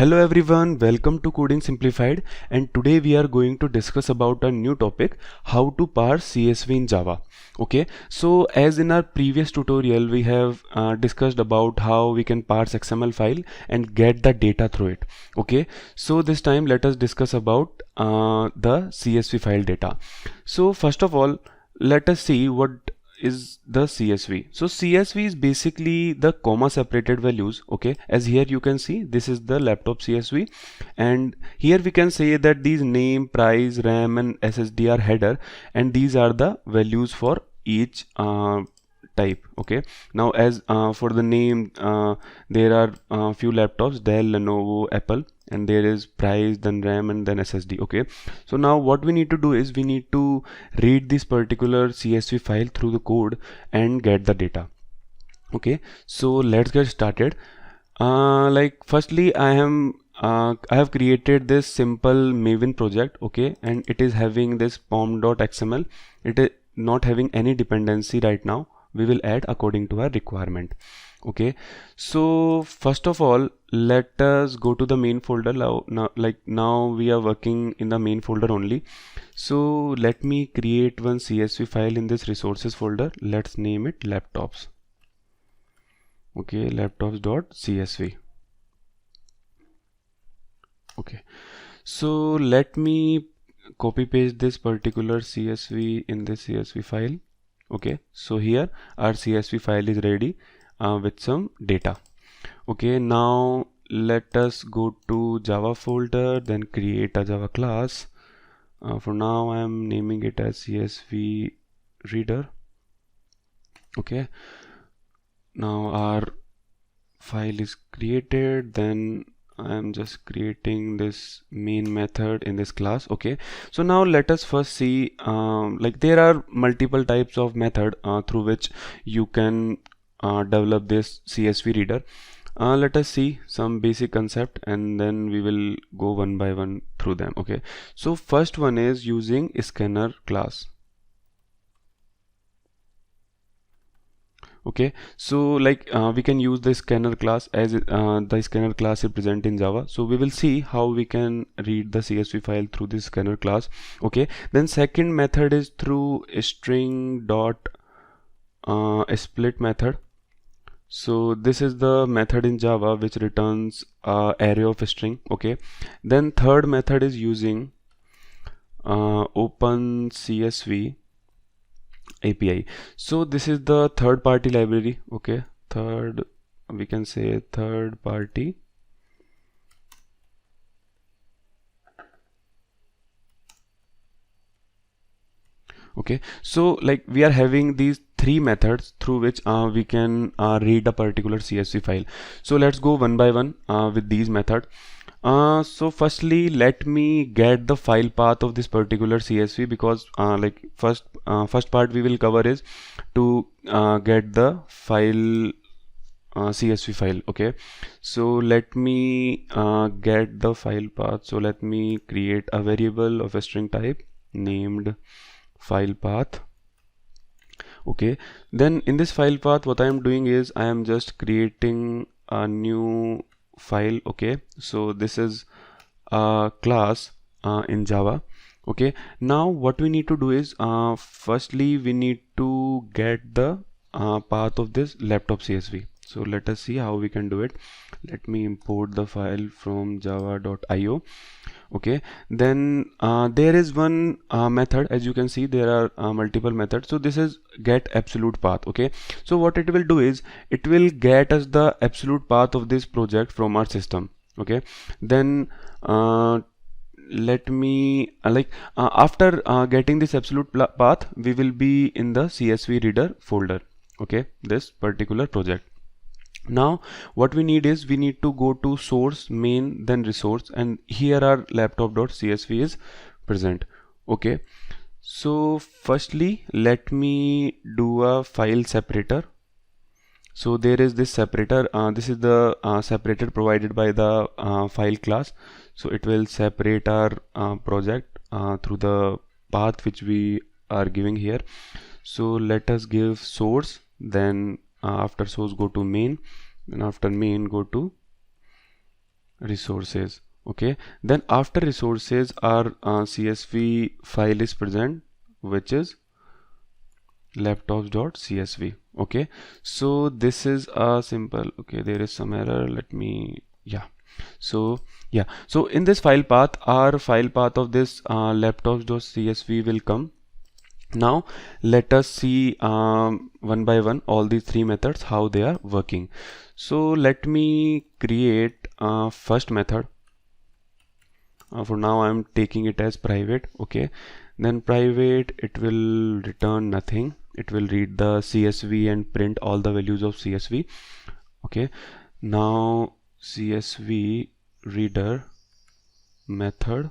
Hello everyone, welcome to Coding Simplified, and today we are going to discuss about a new topic, how to parse CSV in Java. Okay, so as in our previous tutorial we have discussed about how we can parse XML file and get the data through it. Okay, so this time let us discuss about the CSV file data. So first of all, let us see what is the CSV. So CSV is basically the comma separated values. Okay, as here you can see this is the laptop CSV, and here we can say that these name, price, RAM and SSD are header, and these are the values for each type. Okay, now as for the name, there are few laptops, Dell, Lenovo, Apple, and there is price, then RAM and then SSD. Okay, so now what we need to do is we need to read this particular CSV file through the code and get the data. Okay, so let's get started. Like firstly I have created this simple Maven project. Okay, and it is having this pom.xml. It is not having any dependency right now. We will add according to our requirement. Okay, so first of all let us go to the main folder. Now we are working in the main folder only. So let me create one CSV file in this resources folder. Let's name it laptops. Okay, laptops.csv. Okay, so let me copy paste this particular CSV in this CSV file. Okay, so here our CSV file is ready with some data. Okay, now let us go to Java folder, then create a Java class. For now I am naming it as CSV reader. Okay, now our file is created, then I am just creating this main method in this class. Okay, so now let us first see like there are multiple types of method through which you can develop this CSV reader. Let us see some basic concept and then we will go one by one through them. Okay, so first one is using scanner class. Okay, so like we can use the scanner class as the scanner class is present in Java. So we will see how we can read the CSV file through this scanner class. Okay, then second method is through string dot split method. So this is the method in Java which returns array of string. Okay, then third method is using open CSV API. So this is the third party library. Okay, we can say third party. Okay, so like we are having these three methods through which we can read a particular CSV file. So let's go one by one with these methods. So firstly let me get the file path of this particular CSV, because like first part we will cover is to get the file CSV file. Okay, so let me get the file path. So let me create a variable of a string type named file path. Okay, then in this file path what I am doing is I am just creating a new file. Okay, so this is a class in Java. Okay, now what we need to do is firstly we need to get the path of this laptop CSV. So let us see how we can do it. Let me import the file from java.io. Okay, then there is one method. As you can see there are multiple methods. So this is get absolute path. Okay, so what it will do is it will get us the absolute path of this project from our system. Okay, then let me after getting this absolute path we will be in the CSV reader folder. Okay, this particular project. Now what we need is we need to go to source, main, then resource, and here our laptop.csv is present. Okay, so firstly let me do a file separator. So there is this separator. This is the separator provided by the file class. So it will separate our project through the path which we are giving here. So let us give source, then after source go to main, and after main go to resources. Okay, then after resources our CSV file is present, which is laptops.csv. Okay, so this is a simple, okay, there is some error, let me, yeah, so yeah, so in this file path, our file path of this laptops.csv will come. Now let us see one by one all these three methods how they are working. So let me create first method. For now I'm taking it as private. Okay, then private, it will return nothing, it will read the CSV and print all the values of CSV. Okay, now CSV reader method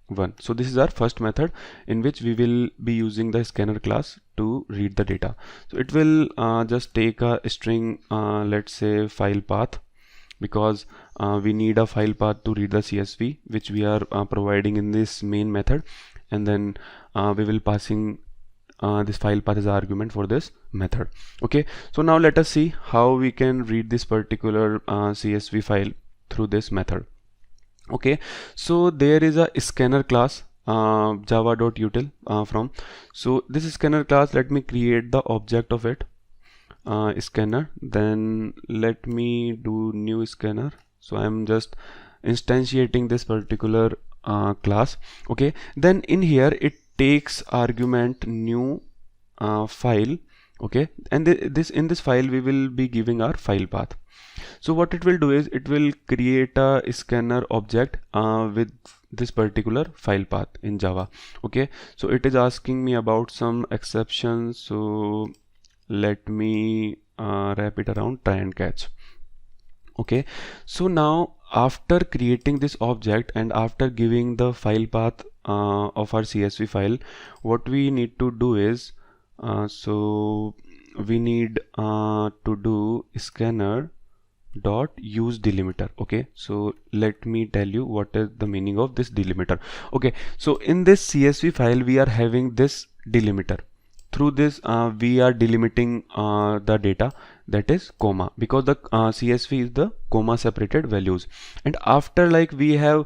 1. So this is our first method in which we will be using the scanner class to read the data. So it will just take a string, let's say file path, because we need a file path to read the CSV, which we are providing in this main method, and then we will passing this file path as argument for this method. Okay, so now let us see how we can read this particular CSV file through this method. Okay, so there is a scanner class java.util from. So this scanner class, let me create the object of it, scanner, then let me do new scanner. So I'm just instantiating this particular class. Okay, then in here it takes argument new file. Okay, and this in this file we will be giving our file path. So what it will do is it will create a scanner object with this particular file path in Java. Okay, so it is asking me about some exceptions, so let me wrap it around try and catch. Okay, so now after creating this object and after giving the file path of our CSV file, what we need to do is so we need to do scanner dot use delimiter. Okay, so let me tell you what is the meaning of this delimiter. Okay, so in this CSV file we are having this delimiter. Through this we are delimiting the data, that is comma, because the CSV is the comma separated values. And after we have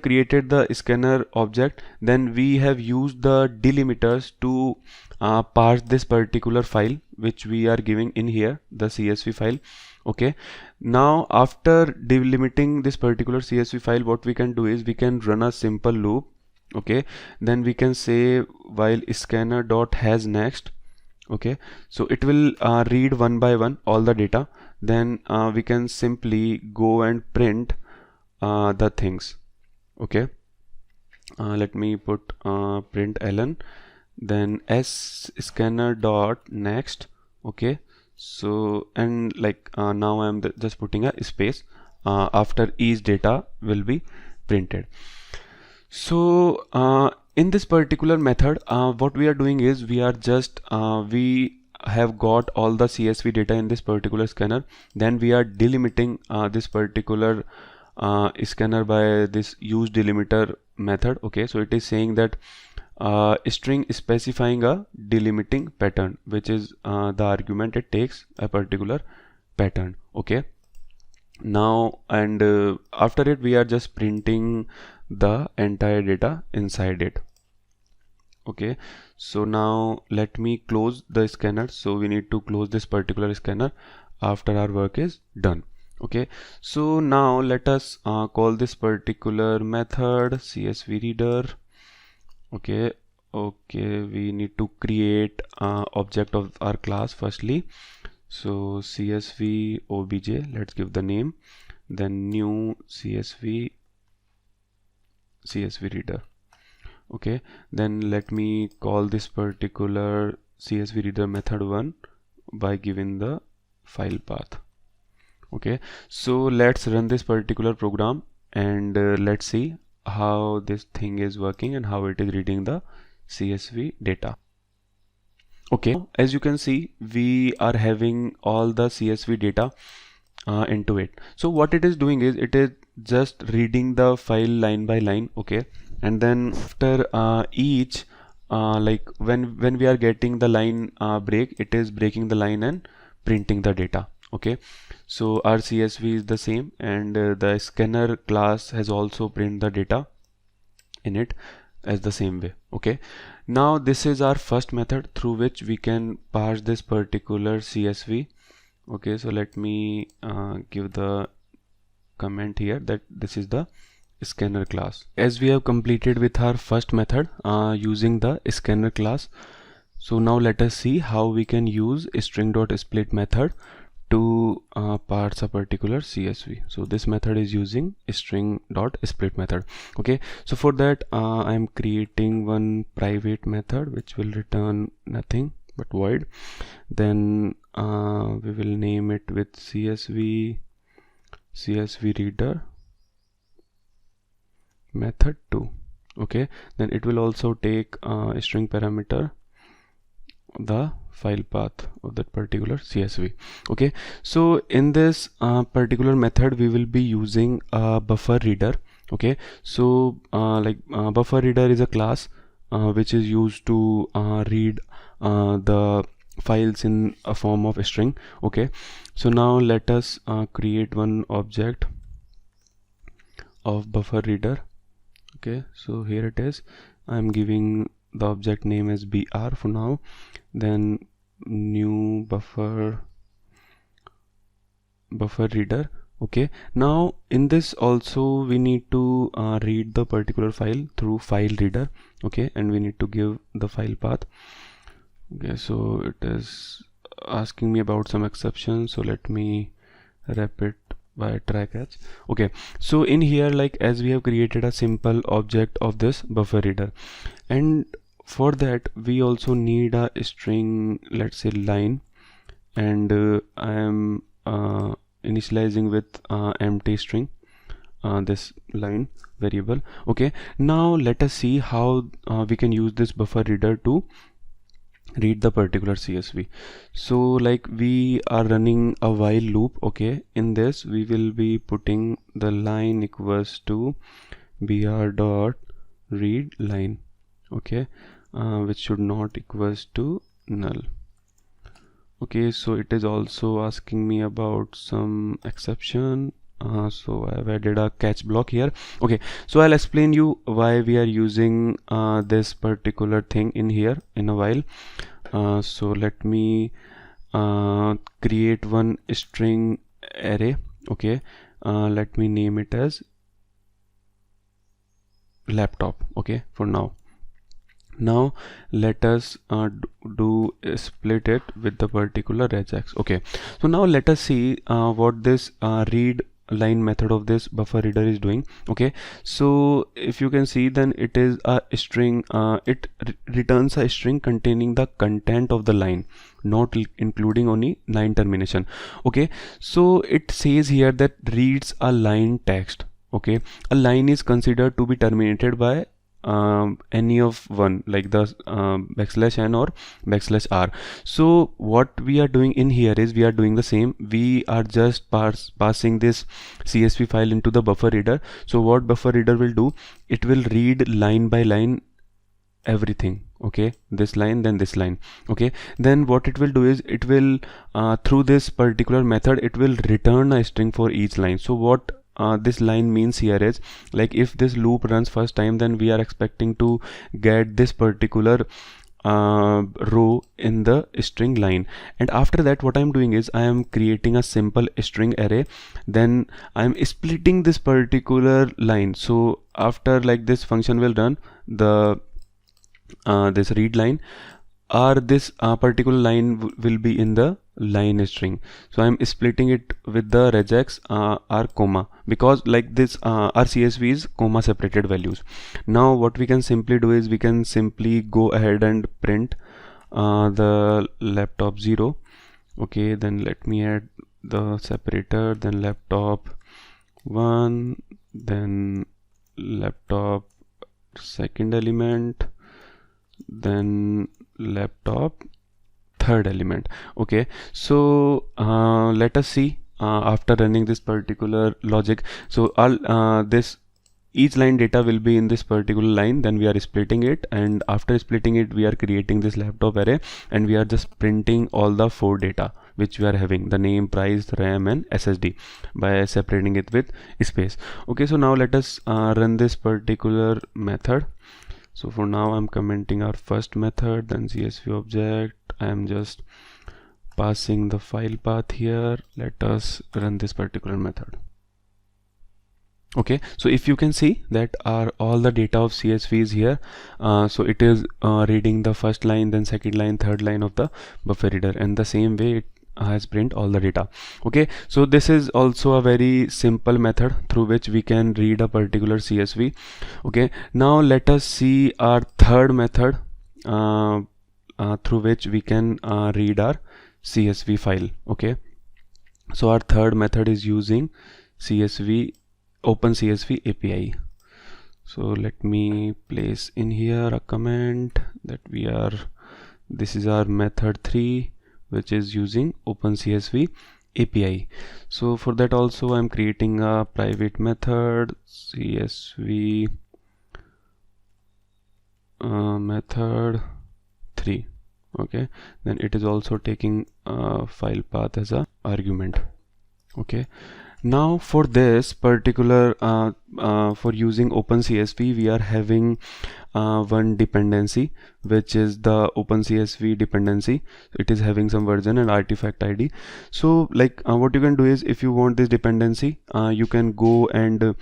created the scanner object, then we have used the delimiters to parse this particular file which we are giving in here, the CSV file. Okay, now after delimiting this particular CSV file, what we can do is we can run a simple loop. Okay, then we can say while scanner dot has next. Okay, so it will read one by one all the data, then we can simply go and print the things. Okay, let me put print ln, then s scanner dot next. Okay, so and now I'm just putting a space after each data will be printed. So in this particular method what we are doing is we are just we have got all the CSV data in this particular scanner, then we are delimiting this particular scanner by this use delimiter method. Okay, so it is saying that string specifying a delimiting pattern, which is the argument it takes a particular pattern. Okay, now and after it we are just printing the entire data inside it. Okay, so now let me close the scanner. So we need to close this particular scanner after our work is done. Okay, so now let us call this particular method CSV reader. Okay, we need to create object of our class firstly. So CSV obj, let's give the name, then new CSV reader. Okay, then let me call this particular CSV reader method 1 by giving the file path. Okay, so let's run this particular program and let's see how this thing is working and how it is reading the CSV data. Okay, as you can see we are having all the CSV data into it. So what it is doing is it is just reading the file line by line. Okay, and then after each when we are getting the line break, it is breaking the line and printing the data. Okay, So our CSV is the same, and the scanner class has also print the data in it as the same way. Okay, now this is our first method through which we can parse this particular CSV. Okay, so let me give the comment here that this is the scanner class. As we have completed with our first method using the scanner class, so now let us see how we can use string.split method to parse a particular CSV. So this method is using string.split method. Okay, so for that I am creating one private method which will return nothing but void. Then we will name it with CSV reader method 2. Okay, then it will also take string parameter the file path of that particular CSV. Okay, so in this particular method we will be using a buffer reader. Okay, so buffer reader is a class which is used to read the files in a form of a string. Okay, so now let us create one object of buffer reader. Okay, so here it is. I'm giving the object name as br for now, then new buffer reader. Okay, now in this also we need to read the particular file through file reader. Okay, and we need to give the file path. Okay, so it is asking me about some exceptions, so let me wrap it by try catch. Okay, so in here, like, as we have created a simple object of this buffer reader, and for that we also need a string, let's say line, and I am initializing with empty string this line variable. Okay, now let us see how we can use this buffer reader to read the particular CSV. So like we are running a while loop. Okay, in this we will be putting the line equals to br dot read line. Okay, which should not equals to null. Okay, so it is also asking me about some exception, so I've added a catch block here. Okay, so I'll explain you why we are using this particular thing in here in a while. So let me create one string array. Okay, let me name it as laptop. Okay, for now. Now let us do split it with the particular regex. Okay, so now let us see what this read line method of this buffer reader is doing. Okay, so if you can see, then it is a string, it returns a string containing the content of the line, not including only line termination. Okay, so it says here that reads a line text. Okay, a line is considered to be terminated by any of one, like the \n or \r. So what we are doing in here is we are doing the same. We are just passing this CSV file into the buffer reader. So what buffer reader will do, it will read line by line everything. Okay, this line, then this line. Okay, then what it will do is it will through this particular method it will return a string for each line. So what this line means here is, like, if this loop runs first time, then we are expecting to get this particular row in the string line, and after that what I'm doing is I am creating a simple string array, then I'm splitting this particular line. So after, like, this function will run the this read line, or this particular line will be in the line string. So I'm splitting it with the regex or comma, because like this our CSV is comma separated values. Now what we can simply do is we can simply go ahead and print the laptop 0. Okay, then let me add the separator, then laptop 1, then laptop second element, then laptop third element. Okay, so let us see after running this particular logic. So all this each line data will be in this particular line, then we are splitting it, and after splitting it we are creating this laptop array, and we are just printing all the 4 data. which we are having, the name, price, RAM and SSD, by separating it with space. Okay, so now let us run this particular method. So for now I'm commenting our first method, then CSV object. I am just passing the file path here. Let us run this particular method. Okay, so if you can see that all the data of CSV is here. So it is reading the first line, then second line, third line of the buffer reader, and the same way it has print all the data. Okay, so this is also a very simple method through which we can read a particular CSV. Okay, now let us see our third method through which we can read our CSV file. Okay, so our third method is using OpenCSV API. So let me place in here a comment that this is our method 3, which is using OpenCSV API. So for that also I'm creating a private method, CSV method 3. Okay, then it is also taking a file path as a argument. Okay, now for this particular for using OpenCSV, we are having one dependency, which is the OpenCSV dependency. It is having some version and artifact ID. So like what you can do is, if you want this dependency, you can go and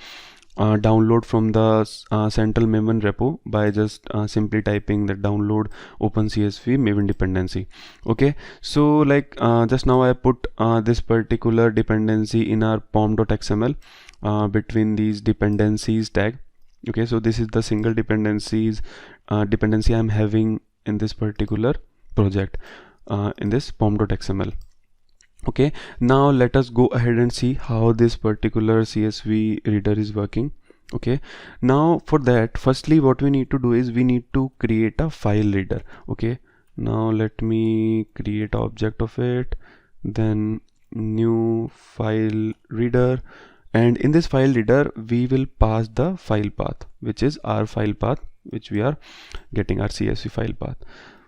download from the central Maven repo by just simply typing the download OpenCSV Maven dependency. Okay, so like just now I put this particular dependency in our pom.xml between these dependencies tag. Okay, so this is the single dependency I'm having in this particular project in this pom.xml. Okay, now let us go ahead and see how this particular CSV reader is working. Okay, now for that, firstly what we need to do is we need to create a file reader. Okay, now let me create an object of it, then new file reader, and in this file reader we will pass the file path, which is our file path, which we are getting our CSV file path.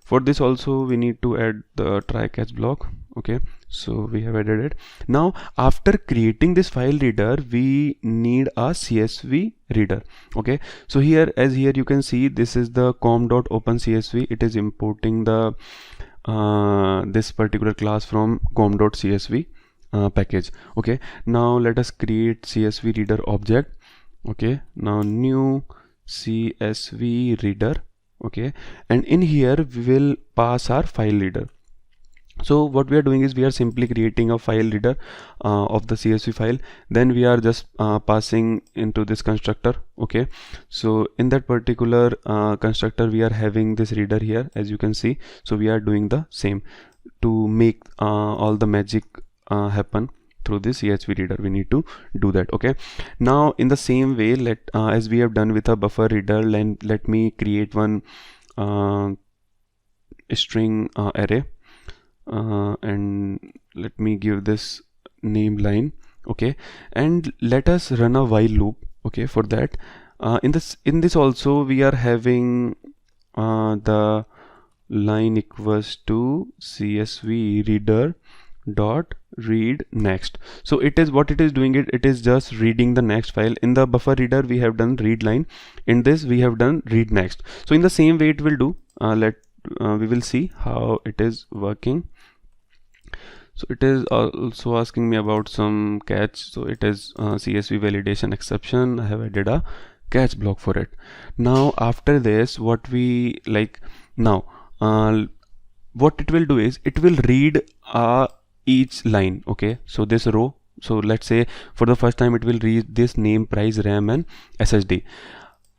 For this also we need to add the try catch block. Okay, so we have added it. Now after creating this file reader, we need a CSV reader. Okay, so here you can see this is the com.opencsv. It is importing the this particular class from com.csv package. Okay, now let us create CSV reader object. Okay, now new CSV reader. Okay, and in here we will pass our file reader. So what we are doing is we are simply creating a file reader of the CSV file, then we are just passing into this constructor. Okay, so in that particular constructor we are having this reader here, as you can see. So we are doing the same to make all the magic happen through this CSV reader. We need to do that. Okay, now in the same way, as we have done with a buffer reader, let me create one string array, and let me give this name line. Okay, and let us run a while loop. Okay, for that in this also we are having the line equals to CSV reader dot read next. So it is what it is doing, it is just reading the next file. In the buffer reader we have done read line, in this we have done read next. So in the same way it will do. We will see how it is working. So it is also asking me about some catch. So it is CSV validation exception. I have added a catch block for it. Now after this, what we like now, what it will do is it will read each line. Okay, so this row, so let's say for the first time it will read this name, price, RAM and SSD.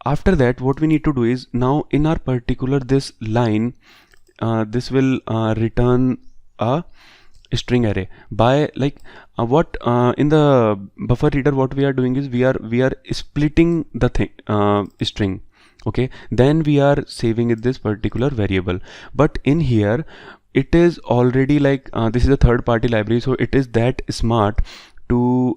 After that, what we need to do is, now in our particular this line, this will return a string array by like what in the buffer reader what we are doing is we are splitting the string. Okay, then we are saving it this particular variable, but in here it is already like this is a third-party library, so it is that smart to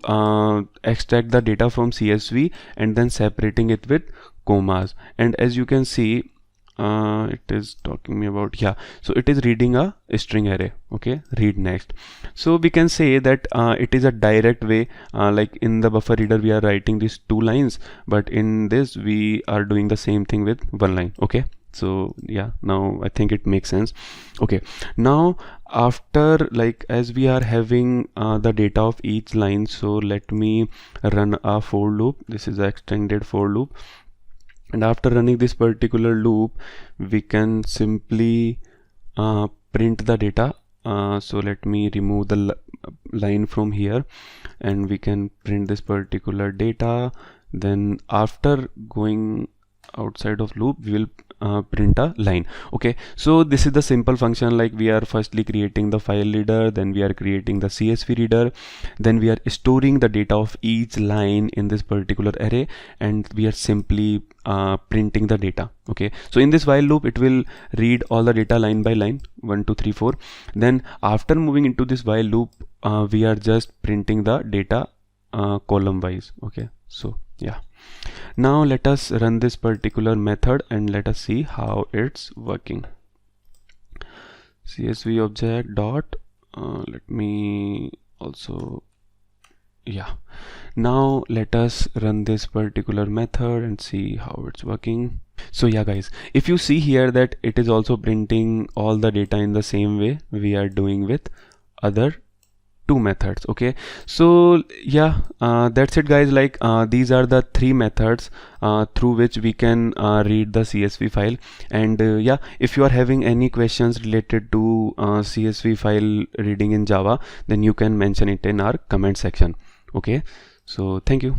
extract the data from CSV and then separating it with commas. And as you can see, it is talking me about, yeah, so it is reading a string array. Okay, read next. So we can say that it is a direct way, like in the buffer reader we are writing these 2 lines, but in this we are doing the same thing with 1 line. Okay, so yeah, now I think it makes sense. Okay, now after, like, as we are having the data of each line, so let me run a for loop. This is an extended for loop, and after running this particular loop we can simply print the data. So let me remove the line from here, and we can print this particular data. Then after going outside of loop we will print a line. Okay, so this is the simple function. Like, we are firstly creating the file reader, then we are creating the CSV reader, then we are storing the data of each line in this particular array, and we are simply printing the data. Okay, so in this while loop it will read all the data line by line, 1 2 3 4. Then after moving into this while loop we are just printing the data column wise. Okay, so yeah, now let us run this particular method and let us see how it's working. CSV object dot let me also, yeah, now let us run this particular method and see how it's working. So yeah guys, if you see here that it is also printing all the data in the same way we are doing with other 2 methods. Okay, so yeah, that's it guys. Like, these are the 3 methods through which we can read the CSV file. And yeah, if you are having any questions related to CSV file reading in Java, then you can mention it in our comment section. Okay, so thank you.